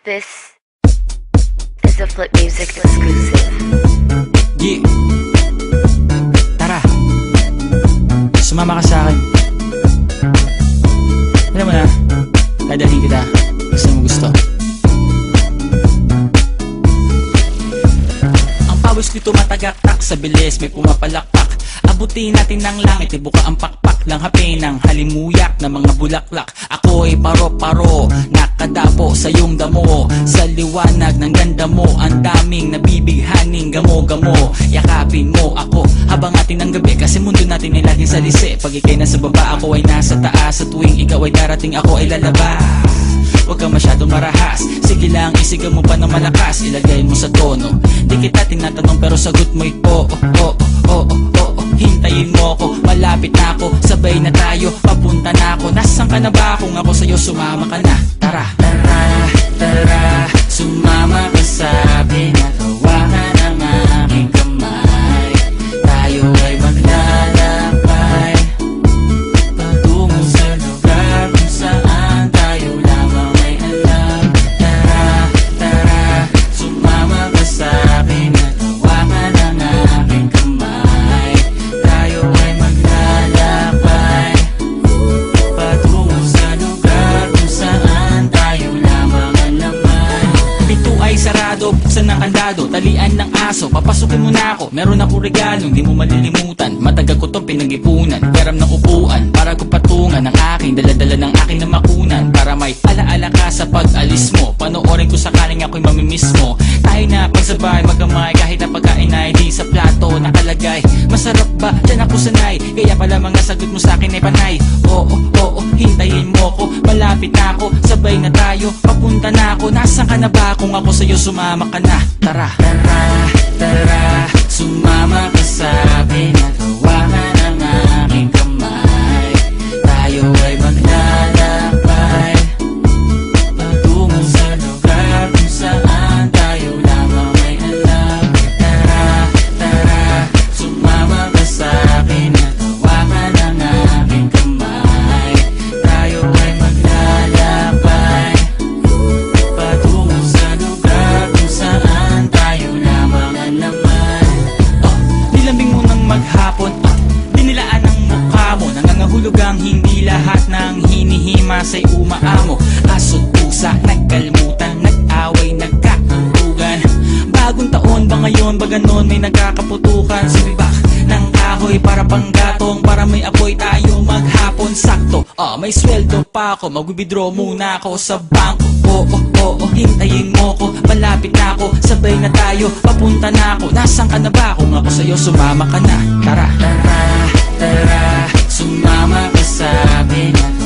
This is a Flip Music exclusive. Yeah. Tara, sumama ka sa akin. Alam mo na, dadalhin kita. Gusto mo gusto. Ang pawis nito matagaktak sa bilis, may pumapalakpak. Abutin natin ng langit, ibuka ang pakpak lang hapin ng halimuyak na mga bulaklak. Ako'y paro-paro, nakadapo sa iyong damo. Sa liwanag ng ganda mo, ang daming nabibighaning gamo-gamo. Yakapin mo ako habang atin ng gabi, kasi mundo natin ay laging salisi. Pag ikay nasa baba, ako ay nasa taas. Sa tuwing ikaw ay darating, ako ay lalabas. Huwag ka masyadong marahas, sige lang isigaw mo pa ng malakas. Ilagay mo sa tono, di kita tinatanong pero sagot mo'y oo, oo, oo, oo. Hintayin mo ako, malapit na ako, sabay na tayo, papunta na ako. Nasaan ka na ba? Kung ako sa'yo, sumama ka na. Tara, tara, tara, sumama ka sa akin at hawakan ang aking kamay. Tayo ay maglalakbay patungo sa lugar kung saan tayo lamang ay alam. Tara, tara, sumama ka sa akin at hawakan ang aking kamay. Tayo ay maglalakbay patungo sa lugar kung saan tayo lamang alaman. Pinto ay sarado, buksan ng kandado, talian ng aso, papasukin mo na ako. Meron ako regalong di mo malilimutan, matagal ko tong pinag-ipunan. Peram ng upuan para ko patungan ang aking daladala ng aking namakunan. Para may alaala ka sa pag-alis mo, panoorin ko sakaling ako'y mamimiss mo. Tayo na pagsabay magamay, kahit na pagkain ay di sa plato nakalagay. Masarap ba? Diyan ako sanay, kaya pala mga sagot mo sa akin ay panay. Oo, oo, hintayin mo ko, malapit na ako, sabay na tayo, papunta na ako. Nasaan ka na ba? Kung ako sa'yo, sumama ka na. Tara, tara, tara, sumama ka sa akin at hawakan ang aking kamay. Tayo ay maglalakbay patungo sa lugar kung saan tayo lamang ay alam. Tara, tara, sumama ka sa akin at hawakan ang aking kamay. Tayo ay maglalakbay patungo sa lugar kung saan tayo lamang alaman. Nilambing mo ng maghapon, dinilaan ang mukha mo. Nangangahulog ang hindi lahat ng hinihima sa'y umaamo. Aso't pusa, nagkalmutan, nag-away, nagkakatugan. Bagong taon ba ngayon, ba ganon may nagkakaputukan? Sibibak ng kahoy para panggatong, para may apoy tayo maghapon. Sakto, may sweldo pa ako, mag-withdraw muna ako sa bangko. Oo, oo, hintayin mo ko, malapit na ako, sabay na tayo, papunta na ako. Nasaan ka na ba? Kung ako sa'yo, sumama ka na. Tara, tara, tara, sumama ka sa akin at